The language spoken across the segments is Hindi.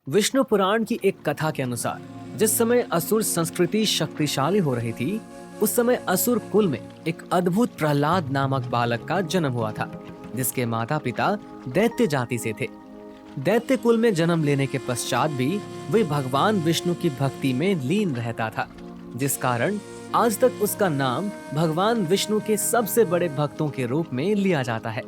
विष्णु पुराण की एक कथा के अनुसार जिस समय असुर संस्कृति शक्तिशाली हो रही थी, उस समय असुर कुल में एक अद्भुत प्रहलाद नामक बालक का जन्म हुआ था, जिसके माता पिता दैत्य जाति से थे। दैत्य कुल में जन्म लेने के पश्चात भी वह भगवान विष्णु की भक्ति में लीन रहता था, जिस कारण आज तक उसका नाम भगवान विष्णु के सबसे बड़े भक्तों के रूप में लिया जाता है।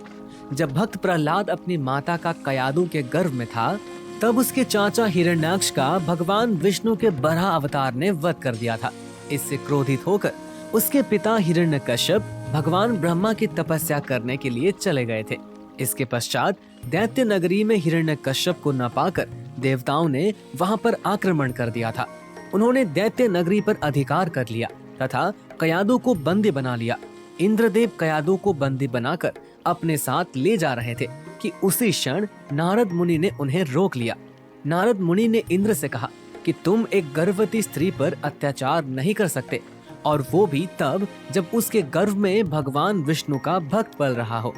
जब भक्त प्रहलाद अपनी माता का कयादु के गर्भ में था, तब उसके चाचा हिरण्याक्ष का भगवान विष्णु के बराह अवतार ने वध कर दिया था। इससे क्रोधित होकर उसके पिता हिरण्यकश्यप भगवान ब्रह्मा की तपस्या करने के लिए चले गए थे। इसके पश्चात दैत्य नगरी में हिरण्यकश्यप को न पाकर देवताओं ने वहां पर आक्रमण कर दिया था। उन्होंने दैत्य नगरी पर अधिकार कर लिया तथा कयादु को बंदी बना लिया। इंद्रदेव कयादु को बंदी बनाकर अपने साथ ले जा रहे थे कि उसी क्षण नारद मुनि ने उन्हें रोक लिया। नारद मुनि ने इंद्र से कहा कि तुम एक गर्भवती स्त्री पर अत्याचार नहीं कर सकते, और वो भी तब जब उसके गर्भ में भगवान विष्णु का भक्त पल रहा हो।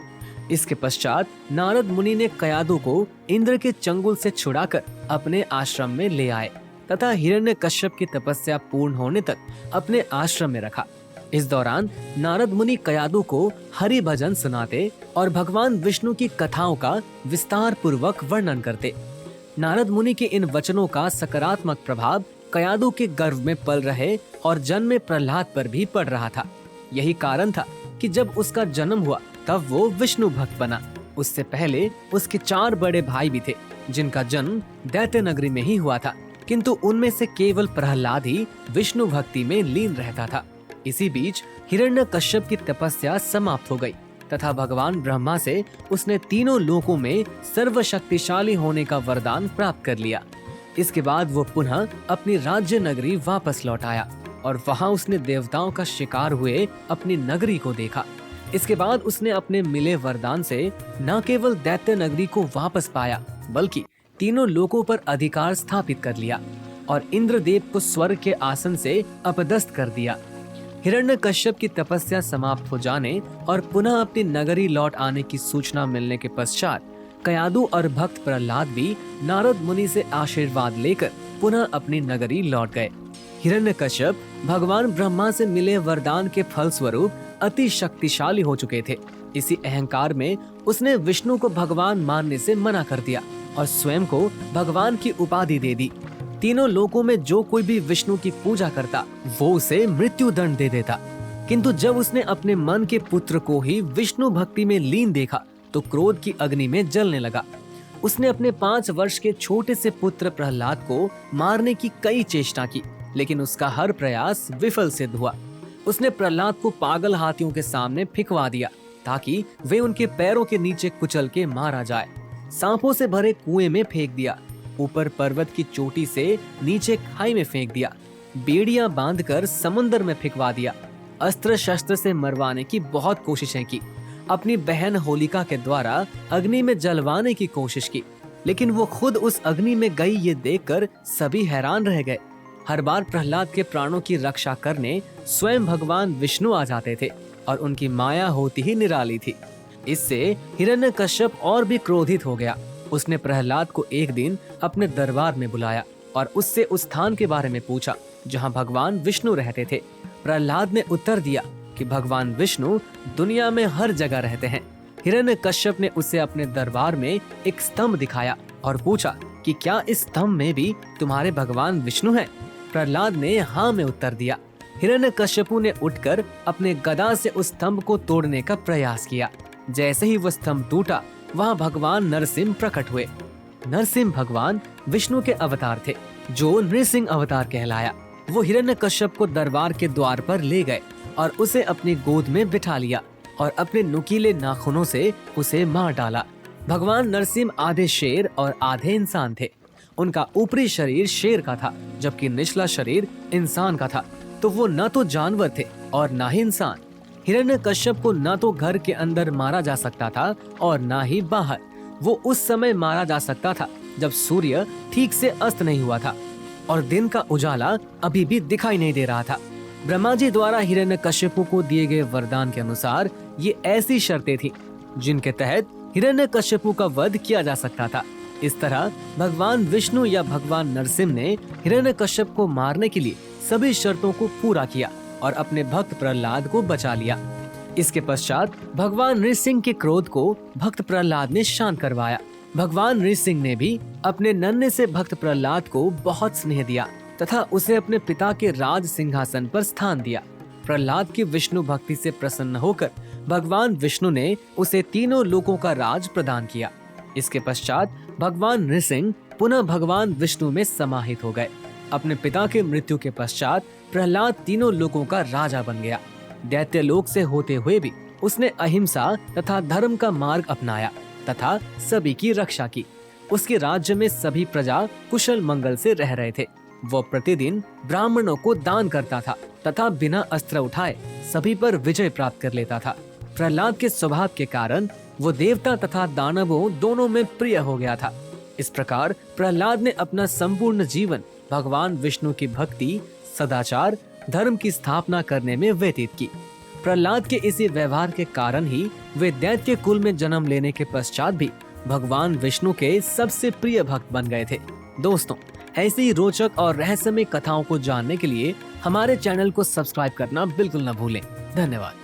इसके पश्चात नारद मुनि ने कयादु को इंद्र के चंगुल से छुड़ाकर अपने आश्रम में ले आए तथा हिरण्यकश्यप की तपस्या पूर्ण होने तक अपने आश्रम में रखा। इस दौरान नारद मुनि कयादु को हरि भजन सुनाते और भगवान विष्णु की कथाओं का विस्तार पूर्वक वर्णन करते। नारद मुनि के इन वचनों का सकारात्मक प्रभाव कयादु के गर्भ में पल रहे और जन्मे प्रहलाद पर भी पड़ रहा था। यही कारण था कि जब उसका जन्म हुआ तब वो विष्णु भक्त बना। उससे पहले उसके 4 बड़े भाई भी थे, जिनका जन्म दैत्य नगरी में ही हुआ था, किंतु उनमें से केवल प्रहलाद ही विष्णु भक्ति में लीन रहता था। इसी बीच हिरण्यकश्यप की तपस्या समाप्त हो गई तथा भगवान ब्रह्मा से उसने तीनों लोकों में सर्वशक्तिशाली होने का वरदान प्राप्त कर लिया। इसके बाद वो पुनः अपनी राज्य नगरी वापस लौट आया और वहां उसने देवताओं का शिकार हुए अपनी नगरी को देखा। इसके बाद उसने अपने मिले वरदान से न केवल दैत्य नगरी को वापस पाया, बल्कि तीनों लोकों पर अधिकार स्थापित कर लिया और इंद्रदेव को स्वर्ग के आसन से अपदस्थ कर दिया। हिरण्यकश्यप की तपस्या समाप्त हो जाने और पुनः अपनी नगरी लौट आने की सूचना मिलने के पश्चात कयादु और भक्त प्रहलाद भी नारद मुनि से आशीर्वाद लेकर पुनः अपनी नगरी लौट गए। हिरण्यकश्यप भगवान ब्रह्मा से मिले वरदान के फल स्वरूप अति शक्तिशाली हो चुके थे। इसी अहंकार में उसने विष्णु को भगवान मानने से मना कर दिया और स्वयं को भगवान की उपाधि दे दी। तीनों लोकों में जो कोई भी विष्णु की पूजा करता, वो उसे मृत्यु दंड दे देता। किंतु जब उसने अपने मन के पुत्र को ही विष्णु भक्ति में लीन देखा, तो क्रोध की अग्नि में जलने लगा। उसने अपने 5 वर्ष के छोटे से पुत्र प्रहलाद को मारने की कई चेष्टा की, लेकिन उसका हर प्रयास विफल सिद्ध हुआ। उसने प्रहलाद को पागल हाथियों के सामने फिकवा दिया ताकि वे उनके पैरों के नीचे कुचल के मारा जाए। सांपों से भरे कुएं में फेंक दिया, ऊपर पर्वत की चोटी से नीचे खाई में फेंक दिया, बेड़ियां बांधकर समंदर में फिकवा दिया। अस्त्र शस्त्र से मरवाने की बहुत कोशिशें की। अपनी बहन होलिका के द्वारा अग्नि में जलवाने की कोशिश की, लेकिन वो खुद उस अग्नि में गई ये देखकर सभी हैरान रह गए। हर बार प्रहलाद के प्राणों की रक्षा करने स्वयं भगवान विष्णु आ जाते थे और उनकी माया होती ही निराली थी। इससे हिरण्यकश्यप और भी क्रोधित हो गया। उसने प्रहलाद को एक दिन अपने दरबार में बुलाया और उससे उस स्थान के बारे में पूछा जहां भगवान विष्णु रहते थे। प्रहलाद ने उत्तर दिया कि भगवान विष्णु दुनिया में हर जगह रहते हैं। हिरण्यकश्यप ने उसे अपने दरबार में एक स्तंभ दिखाया और पूछा कि क्या इस स्तंभ में भी तुम्हारे भगवान विष्णु हैं? प्रहलाद ने हाँ में उत्तर दिया। हिरण्यकश्यपु ने उठकर अपने गदा से उस स्तंभ को तोड़ने का प्रयास किया। जैसे ही वह स्तंभ टूटा, वहाँ भगवान नरसिंह प्रकट हुए। नरसिंह भगवान विष्णु के अवतार थे, जो नृसिंह अवतार कहलाया। वो हिरण्यकश्यप को दरबार के द्वार पर ले गए और उसे अपनी गोद में बिठा लिया और अपने नुकीले नाखूनों से उसे मार डाला। भगवान नरसिंह आधे शेर और आधे इंसान थे। उनका ऊपरी शरीर शेर का था, जबकि निचला शरीर इंसान का था। तो वो न तो जानवर थे और न ही इंसान। हिरण्यकश्यप को न तो घर के अंदर मारा जा सकता था और न ही बाहर। वो उस समय मारा जा सकता था जब सूर्य ठीक से अस्त नहीं हुआ था और दिन का उजाला अभी भी दिखाई नहीं दे रहा था। ब्रह्मा जी द्वारा हिरण्यकश्यपु को दिए गए वरदान के अनुसार ये ऐसी शर्तें थी जिनके तहत हिरण्यकश्यपु का वध किया जा सकता था। इस तरह भगवान विष्णु या भगवान नरसिंह ने हिरण्यकश्यप को मारने के लिए सभी शर्तों को पूरा किया और अपने भक्त प्रहलाद को बचा लिया। इसके पश्चात भगवान नृसिंह के क्रोध को भक्त प्रहलाद ने शांत करवाया। भगवान नृसिंह ने भी अपने नन्हे से भक्त प्रहलाद को बहुत स्नेह दिया तथा उसे अपने पिता के राज सिंहासन पर स्थान दिया। प्रहलाद की विष्णु भक्ति से प्रसन्न होकर भगवान विष्णु ने उसे तीनों लोकों का राज प्रदान किया। इसके पश्चात भगवान नृसिंह पुनः भगवान विष्णु में समाहित हो गए। अपने पिता के मृत्यु के पश्चात प्रहलाद तीनों लोकों का राजा बन गया। दैत्य लोक से होते हुए भी उसने अहिंसा तथा धर्म का मार्ग अपनाया तथा सभी की रक्षा की। उसके राज्य में सभी प्रजा कुशल मंगल से रह रहे थे। वो प्रतिदिन ब्राह्मणों को दान करता था तथा बिना अस्त्र उठाए सभी पर विजय प्राप्त कर लेता था। प्रहलाद के स्वभाव के कारण वो देवता तथा दानवों दोनों में प्रिय हो गया था। इस प्रकार प्रहलाद ने अपना संपूर्ण जीवन भगवान विष्णु की भक्ति, सदाचार, धर्म की स्थापना करने में व्यतीत की। प्रहलाद के इसी व्यवहार के कारण ही वे दैत्य कुल में जन्म लेने के पश्चात भी भगवान विष्णु के सबसे प्रिय भक्त बन गए थे। दोस्तों, ऐसी ही रोचक और रहस्यमय कथाओं को जानने के लिए हमारे चैनल को सब्सक्राइब करना बिल्कुल न भूलें। धन्यवाद।